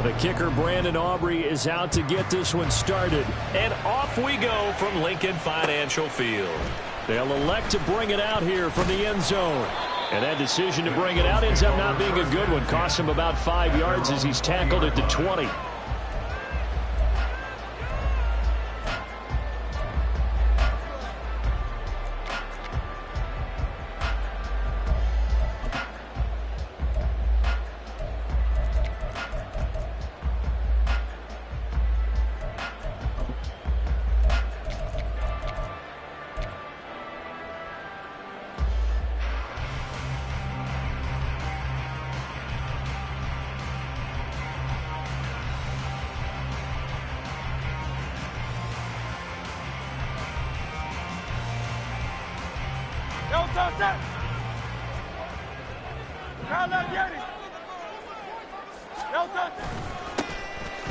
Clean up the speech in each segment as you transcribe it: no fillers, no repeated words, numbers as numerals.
The kicker, Brandon Aubrey, is out to get this one started. And off we go from Lincoln Financial Field. They'll elect to bring it out here from the end zone. And that decision to bring it out ends up not being a good one. Costs him about 5 yards as he's tackled at the 20.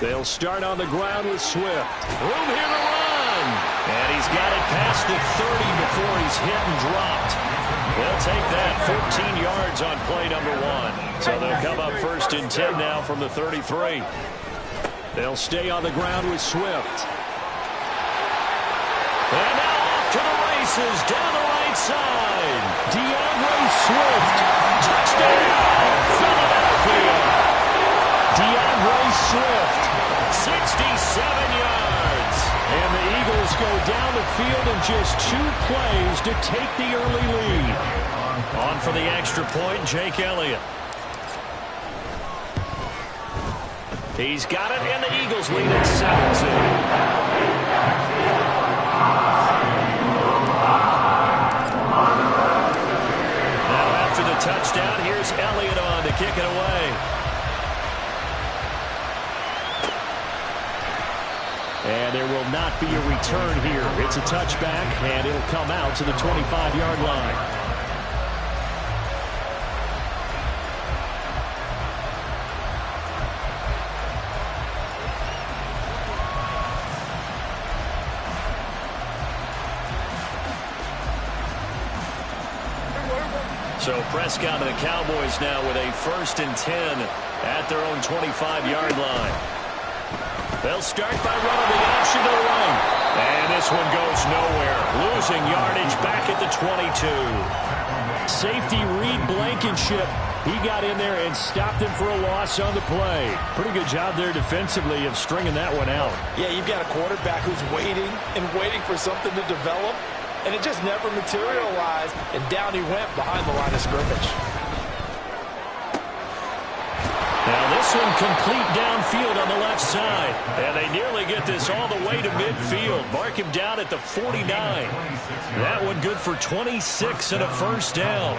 They'll start on the ground with Swift. Room here to run. And he's got it past the 30 before he's hit and dropped. They'll take that 14 yards on play number 1. So they'll come up first and 10 now from the 33. They'll stay on the ground with Swift. And now off to the races down the right side. DeAndre Swift. Touchdown, Philadelphia. DeAndre Swift. 67 yards. And the Eagles go down the field in just 2 plays to take the early lead. On for the extra point, Jake Elliott. He's got it, and the Eagles lead at 17. Now after the touchdown, here's Elliott on to kick it away. And there will not be a return here. It's a touchback, and it'll come out to the 25-yard line. So Prescott and the Cowboys now with a 1st and 10 at their own 25-yard line. They'll start by running the option to the right. And this one goes nowhere. Losing yardage back at the 22. Safety Reed Blankenship. He got in there and stopped him for a loss on the play. Pretty good job there defensively of stringing that one out. Yeah, you've got a quarterback who's waiting and waiting for something to develop. And it just never materialized. And down he went behind the line of scrimmage. Now this one complete downfield on the left side. And they nearly get this all the way to midfield. Mark him down at the 49. That one good for 26 and a 1st down.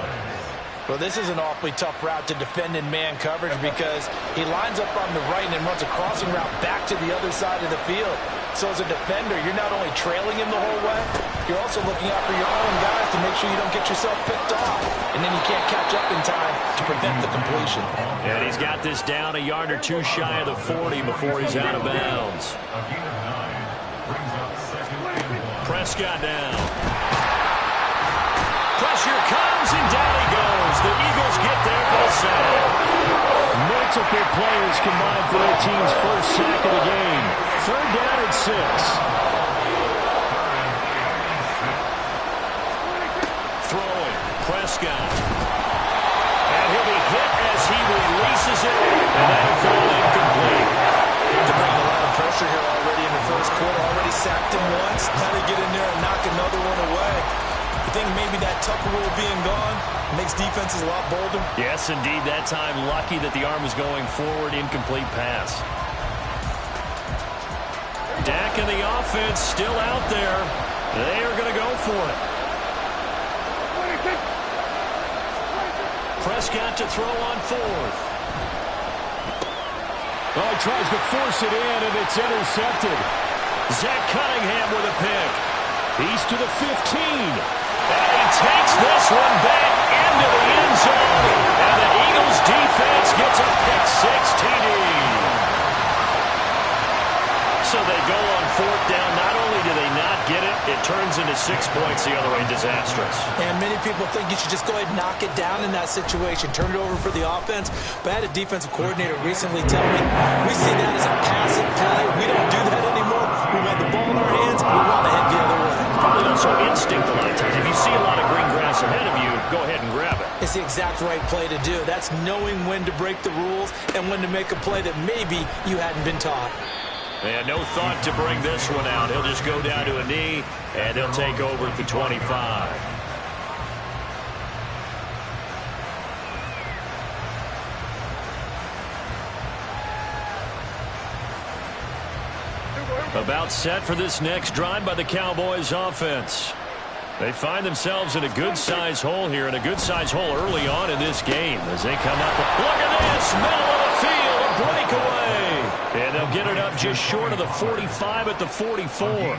Well, this is an awfully tough route to defend in man coverage because he lines up on the right and then runs a crossing route back to the other side of the field. So as a defender, you're not only trailing him the whole way, you're also looking out for your own guys to make sure you don't get yourself picked off. And then you can't catch up in time to prevent the completion. And he's got this down a yard or 2 shy of the 40 before he's out of bounds. Prescott down. Pressure comes, and down he goes. The Eagles get there for the sack. Multiple players combined for their team's 1st sack of the game. 3rd down and 6. Throwing, Prescott. And he'll be hit as he releases it. And that'll fall incomplete. To bring a lot of pressure here already in the 1st quarter. Already sacked him once. Now to get in there and knock another one away. I think maybe that Tucker rule being gone makes defenses a lot bolder. Yes, indeed. That time, lucky that the arm was going forward. Incomplete pass. Dak and the offense still out there. They are going to go for it. Prescott to throw on 4th. Oh, he tries to force it in, and it's intercepted. Zach Cunningham with a pick. He's to the 15. And he takes this one back into the end zone. And the Eagles defense gets a pick-6 TD. So they go on 4th down. Not only do they not get it, it turns into 6 points the other way. Disastrous. And many people think you should just go ahead and knock it down in that situation. Turn it over for the offense. But I had a defensive coordinator recently tell me, we see that as a passive play. We don't do that anymore. We want the ball in our hands. We want to head the other way. Probably also instinct a lot of times. If you see a lot of green grass ahead of you, go ahead and grab it. It's the exact right play to do. That's knowing when to break the rules and when to make a play that maybe you hadn't been taught. And no thought to bring this one out. He'll just go down to a knee, and he'll take over at the 25. About set for this next drive by the Cowboys offense. They find themselves in a good-sized hole here, and a good-sized hole early on in this game as they come up. Look at this, middle of the field, a breakaway. And they'll get it up just short of the 45 at the 44.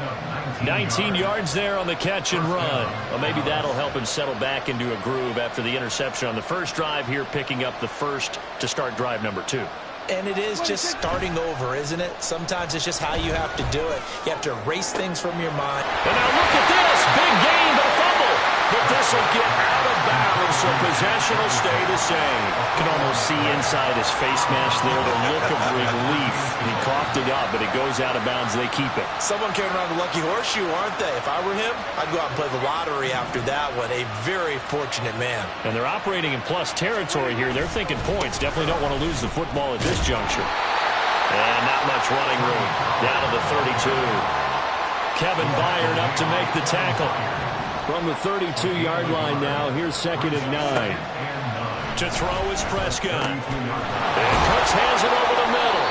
19 yards there on the catch and run. Well, maybe that'll help him settle back into a groove after the interception on the first drive here, picking up the first to start drive number 2. And it is just starting over, isn't it? Sometimes it's just how you have to do it. You have to erase things from your mind. And now look at this. Big gain, but a fumble. But this will get out of bounds, so possession will stay the same. You can almost see inside his face mask there the look of relief. He coughed it up, but it goes out of bounds. They keep it. Someone carrying around the lucky horseshoe, aren't they? If I were him, I'd go out and play the lottery after that one. A very fortunate man. And they're operating in plus territory here. They're thinking points. Definitely don't want to lose the football at this juncture. And not much running room. Down to the 32. Kevin Byard up to make the tackle. From the 32-yard line now, here's 2nd and 9. To throw is Prescott. And Cooks has it over the middle.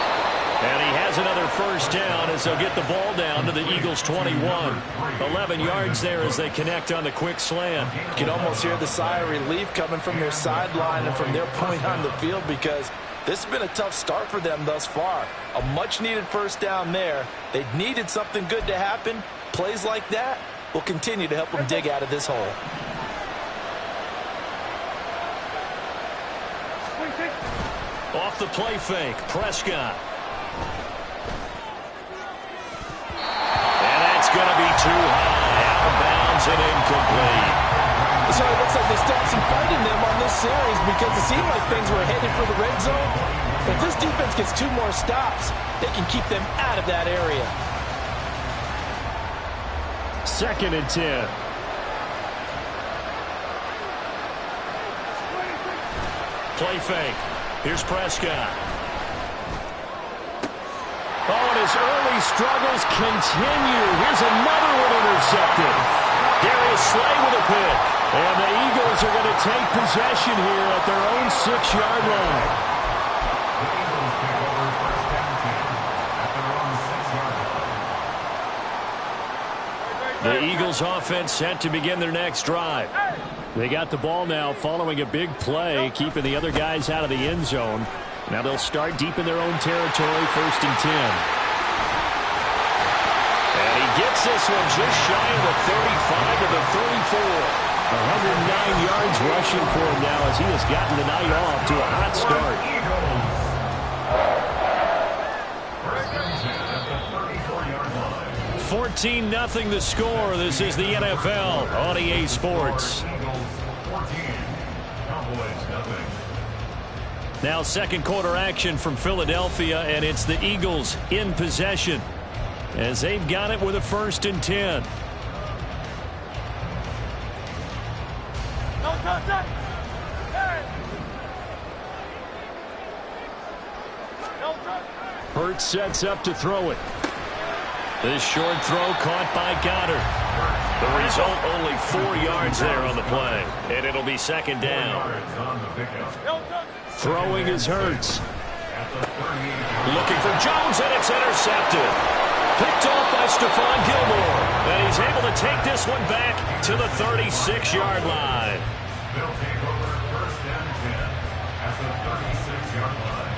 And he has another first down as they'll get the ball down to the Eagles' 21. 11 yards there as they connect on the quick slant. You can almost hear the sigh of relief coming from their sideline and from their point on the field because this has been a tough start for them thus far. A much-needed first down there. They needed something good to happen. Plays like that will continue to help them dig out of this hole. Off the play fake, Prescott. And that's going to be too high. Out of bounds and incomplete. So it looks like they still have some fight in them on this series because it seemed like things were headed for the red zone. If this defense gets 2 more stops, they can keep them out of that area. 2nd and 10. Play fake. Here's Prescott. Oh, and his early struggles continue. Here's another one intercepted. Darius Slay with a pick. And the Eagles are going to take possession here at their own 6-yard line. The Eagles offense set to begin their next drive. They got the ball now following a big play, keeping the other guys out of the end zone. Now they'll start deep in their own territory, 1st and 10. And he gets this one just shy of the 35 to the 34. 109 yards rushing for him now as he has gotten the night off to a hot start. 14-0 the score. This is the NFL on EA Sports. Now 2nd quarter action from Philadelphia, and it's the Eagles in possession as they've got it with a 1st and 10. Hurts sets up to throw it. This short throw caught by Goddard. The result, only 4 yards there on the play. And it'll be 2nd down. Throwing is Hurts. Looking for Jones, and it's intercepted. Picked off by Stephon Gilmore. And he's able to take this one back to the 36-yard line. They'll take over 1st and 10 at the 36-yard line.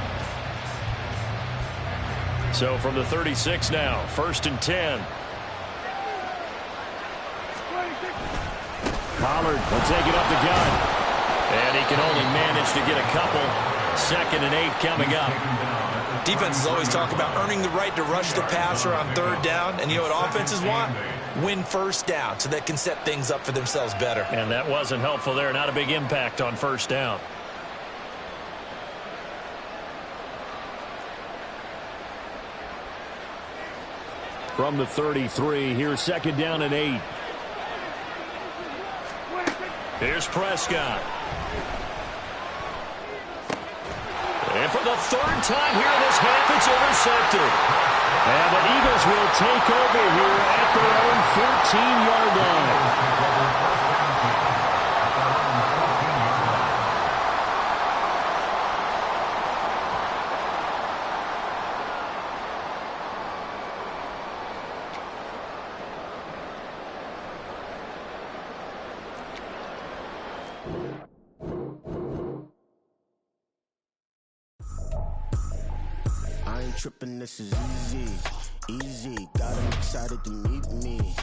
So from the 36 now, 1st and 10. Pollard will take it up the gun. And he can only manage to get a couple. 2nd and 8 coming up. Defenses always talk about earning the right to rush the passer on 3rd down. And you know what offenses want? win first down so they can set things up for themselves better. And that wasn't helpful there. Not a big impact on first down. From the 33, here's second down and 8. Here's Prescott. And for the third time here this half, it's intercepted. And the Eagles will take over here at their own 14-yard line. I ain't tripping, this is easy, easy. Got 'em excited to meet me.